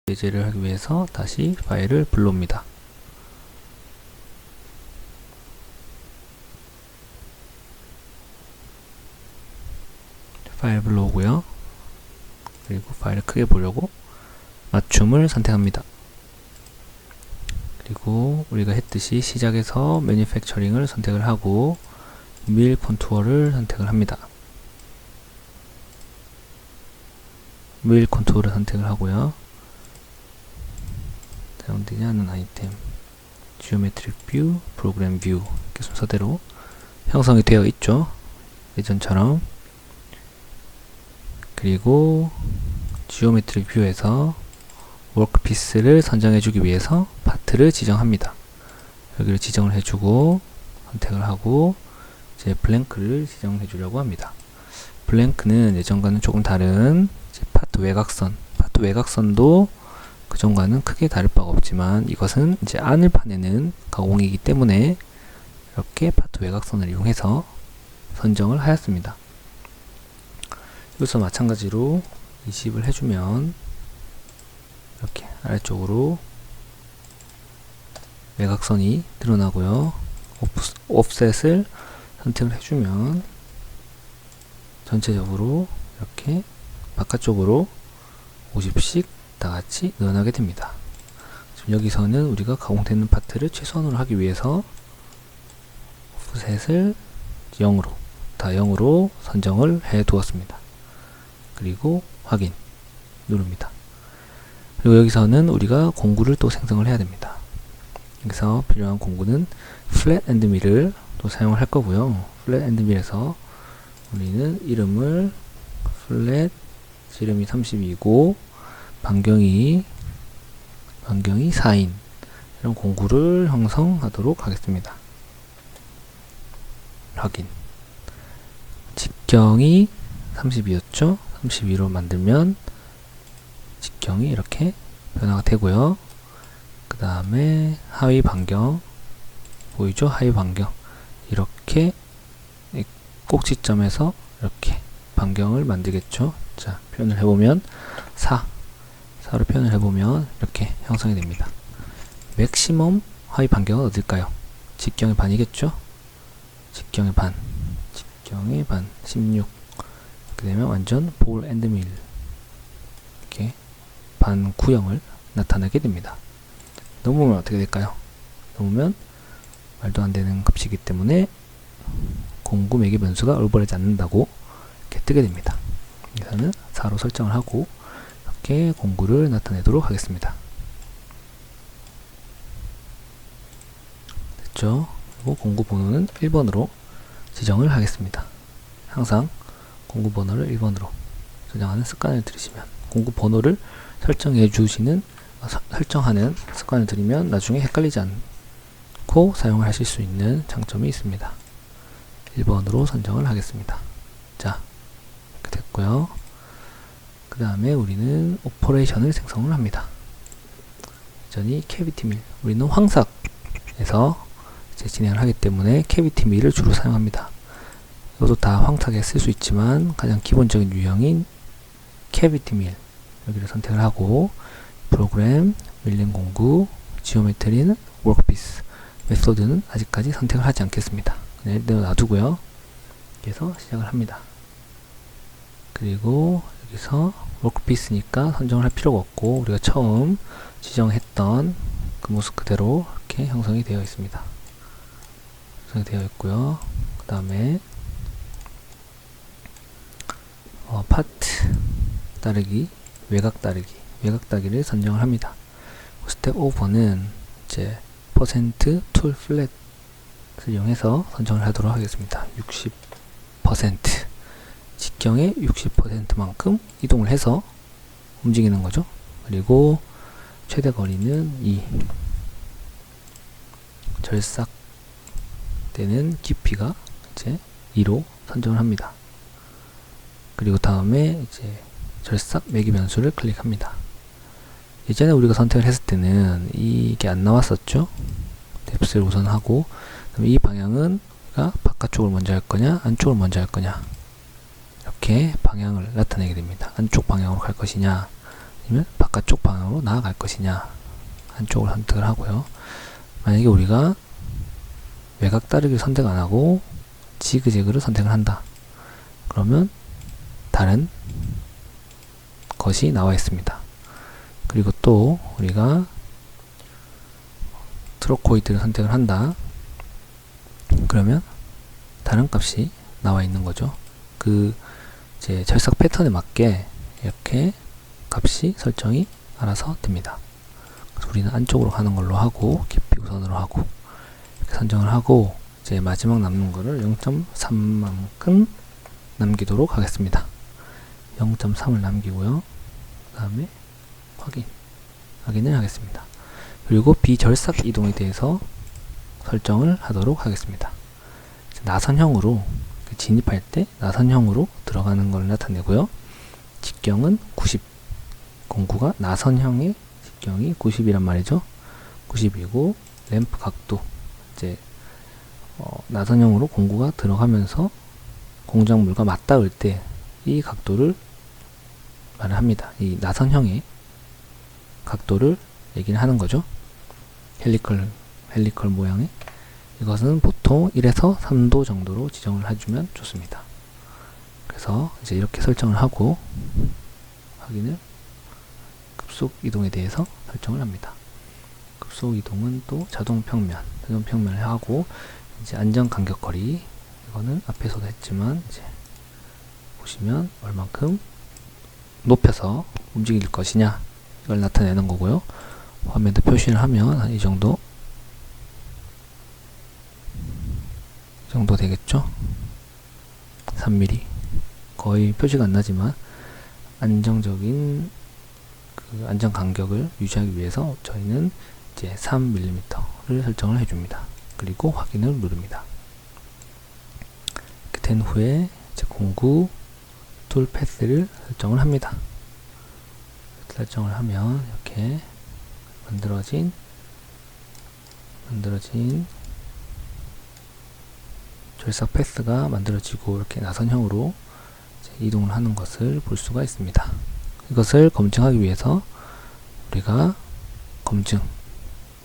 제재를 하기 위해서 다시 파일을 불러옵니다. 파일 불러오고요. 그리고 파일을 크게 보려고 맞춤을 선택합니다. 그리고 우리가 했듯이 시작에서 매니팩처링을 선택을 하고 밀 컨투어를 선택을 합니다. 밀 컨투어를 선택을 하고요. 사용되지 않는 아이템, 지오메트릭 뷰, 프로그램 뷰 이렇게 순서대로 형성이 되어 있죠. 예전처럼. 그리고 지오메트릭 뷰에서 워크피스를 선정해 주기 위해서 파트를 지정합니다. 여기를 지정을 해주고 선택을 하고 이제 블랭크를 지정해 주려고 합니다. 블랭크는 예전과는 조금 다른 이제 파트 외곽선도 그전과는 크게 다를 바가 없지만 이것은 이제 안을 파내는 가공이기 때문에 이렇게 파트 외곽선을 이용해서 선정을 하였습니다. 여기서 마찬가지로 20을 해주면 이렇게 아래쪽으로 외곽선이 드러나고요. 옵셋을 선택을 해주면 전체적으로 이렇게 바깥쪽으로 50씩 다같이 늘어나게 됩니다. 지금 여기서는 우리가 가공되는 파트를 최소한으로 하기 위해서 옵셋을 0으로 다 0으로 선정을 해 두었습니다. 그리고 확인 누릅니다. 그리고 여기서는 우리가 공구를 또 생성을 해야 됩니다. 여기서 필요한 공구는 플랫 앤드 밀을 또 사용을 할 거고요. 플랫 앤드 밀에서 우리는 이름을 플랫 지름이 32고 반경이 4인 이런 공구를 형성하도록 하겠습니다. 확인. 직경이 32였죠. 32로 만들면 직경이 이렇게 변화가 되고요. 그 다음에 하위 반경 보이죠? 하위 반경 이렇게 꼭지점에서 이렇게 반경을 만들겠죠. 자, 표현을 해보면 4로 표현을 해보면 이렇게 형성이 됩니다. 맥시멈 하위 반경은 어딜까요? 직경의 반이겠죠? 직경의 반 16 이렇게 되면 완전 볼 앤드 밀 이렇게 반 구형을 나타내게 됩니다. 넘으면 어떻게 될까요? 넘으면 말도 안 되는 값이기 때문에 공구 매개 변수가 올바르지 않는다고 이렇게 뜨게 됩니다. 여기서는 4로 설정을 하고 이렇게 공구를 나타내도록 하겠습니다. 됐죠? 그리고 공구 번호는 1번으로 지정을 하겠습니다. 항상 공구 번호를 1번으로 저장하는 습관을 들이시면 공구 번호를 설정하는 습관을 들이면 나중에 헷갈리지 않고 사용을 하실 수 있는 장점이 있습니다. 1번으로 선정을 하겠습니다. 자, 이렇게 됐고요. 그 다음에 우리는 오퍼레이션을 생성을 합니다. 여전히 캐비티 밀, 우리는 황삭에서 이제 진행을 하기 때문에 캐비티 밀을 주로 사용합니다. 이것도 다 황삭에 쓸 수 있지만 가장 기본적인 유형인 캐비티 밀 여기를 선택을 하고 프로그램, 밀링 공구, 지오메트리는 워크피스, 메소드는 아직까지 선택을 하지 않겠습니다. 그냥 놔두고요. 그래서 시작을 합니다. 그리고 여기서 워크피스니까 선정을 할 필요가 없고 우리가 처음 지정했던 그 모습 그대로 이렇게 형성이 되어 있습니다. 형성이 되어 있고요. 그 다음에 파트 따르기, 외곽 따르기를 선정을 합니다. 스텝 오버는 이제 퍼센트 툴 플랫을 이용해서 선정을 하도록 하겠습니다. 60% 직경의 60%만큼 이동을 해서 움직이는 거죠. 그리고 최대 거리는 2 절삭되는 깊이가 이제 2로 선정을 합니다. 그리고 다음에 이제 절삭 매기 변수를 클릭합니다. 예전에 우리가 선택을 했을 때는 이게 안 나왔었죠. 뎁스를 우선 하고 그다음에 이 방향은 바깥쪽을 먼저 할 거냐 안쪽을 먼저 할 거냐 이렇게 방향을 나타내게 됩니다. 안쪽 방향으로 갈 것이냐 아니면 바깥쪽 방향으로 나아갈 것이냐, 한쪽을 선택을 하고요. 만약에 우리가 외곽 따르기를 선택 안 하고 지그재그를 선택을 한다. 그러면 다른 것이 나와 있습니다. 그리고 또 우리가 트로코이드를 선택을 한다. 그러면 다른 값이 나와 있는 거죠. 그 이제 절삭 패턴에 맞게 이렇게 값이 설정이 알아서 됩니다. 그래서 우리는 안쪽으로 가는 걸로 하고 깊이 우선으로 하고 이렇게 선정을 하고 이제 마지막 남는 거를 0.3만큼 남기도록 하겠습니다. 0.3을 남기고요. 그 다음에 확인을 하겠습니다. 그리고 비절삭 이동에 대해서 설정을 하도록 하겠습니다. 나선형으로 진입할 때 나선형으로 들어가는 걸 나타내고요. 직경은 90. 공구가 나선형의 직경이 90이란 말이죠. 90이고 램프 각도 이제 나선형으로 공구가 들어가면서 공작물과 맞닿을 때 이 각도를 말을 합니다. 이 나선형의 각도를 얘기를 하는 거죠. 헬리컬 모양의 이것은 보통 1에서 3도 정도로 지정을 해주면 좋습니다. 그래서 이제 이렇게 설정을 하고 확인을 급속 이동에 대해서 설정을 합니다. 급속 이동은 또 자동 평면을 하고 이제 안전 간격 거리 이거는 앞에서도 했지만 이제 보시면 얼만큼 높여서 움직일 것이냐 이걸 나타내는 거고요. 화면에 표시를 하면 한 이 정도 되겠죠. 3mm 거의 표시가 안 나지만 안정적인 그 안전 간격을 유지하기 위해서 저희는 이제 3mm를 설정을 해줍니다. 그리고 확인을 누릅니다. 이렇게 된 후에 이제 공구 툴 패스를 설정을 합니다. 설정을 하면 이렇게 만들어진 절삭 패스가 만들어지고 이렇게 나선형으로 이동을 하는 것을 볼 수가 있습니다. 이것을 검증하기 위해서 우리가 검증을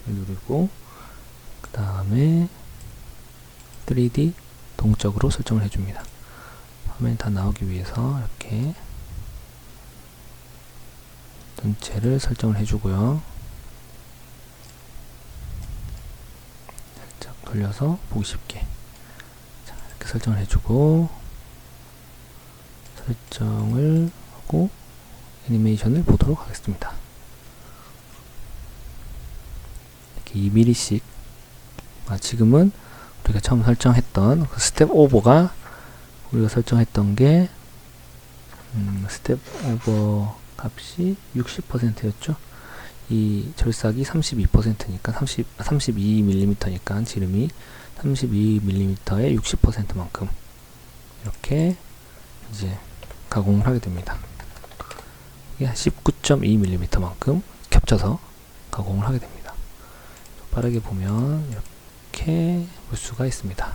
누르고 그 다음에 3D 동적으로 설정을 해줍니다. 화면이 다 나오기 위해서 이렇게 전체를 설정을 해주고요. 살짝 돌려서 보기 쉽게 자, 이렇게 설정을 해주고 설정을 하고 애니메이션을 보도록 하겠습니다. 이렇게 2mm씩 지금은 우리가 처음 설정했던 그 스텝 오버가 우리가 설정했던 게 스텝 오버 값이 60%였죠. 이 절삭이 32%니까 32mm니까 지름이 32mm의 60%만큼 이렇게 이제 가공을 하게 됩니다. 이게 19.2mm만큼 겹쳐서 가공을 하게 됩니다. 빠르게 보면 이렇게 볼 수가 있습니다.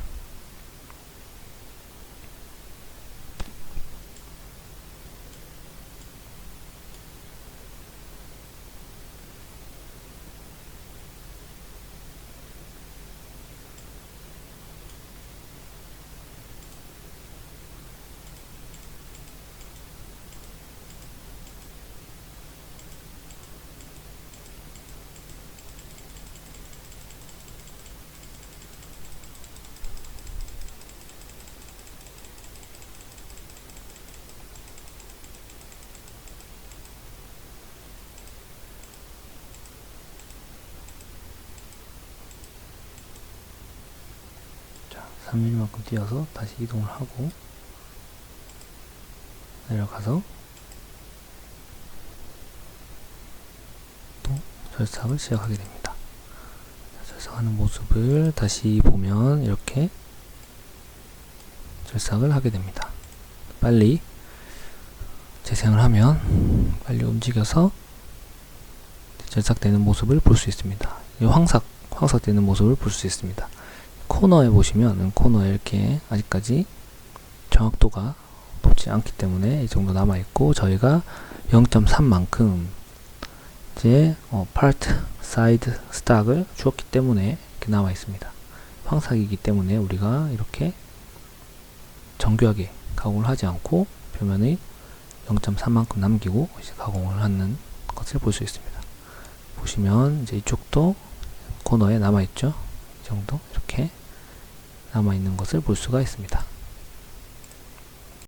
자, 3mm만큼 띄어서 다시 이동을 하고 내려가서 또 절삭을 시작하게 됩니다. 절삭하는 모습을 다시 보면 이렇게 절삭을 하게 됩니다. 빨리 재생을 하면 빨리 움직여서 절삭되는 모습을 볼 수 있습니다. 황삭되는 모습을 볼 수 있습니다. 코너에 보시면 코너에 이렇게 아직까지 정확도가 높지 않기 때문에 이 정도 남아있고, 저희가 0.3만큼 이제 파트 사이드 스탁을 주었기 때문에 이렇게 남아있습니다. 황삭이기 때문에 우리가 이렇게 정교하게 가공을 하지 않고 표면의 0.3만큼 남기고 이제 가공을 하는 것을 볼 수 있습니다. 보시면 이제 이쪽도 코너에 남아있죠. 이 정도 이렇게 남아있는 것을 볼 수가 있습니다.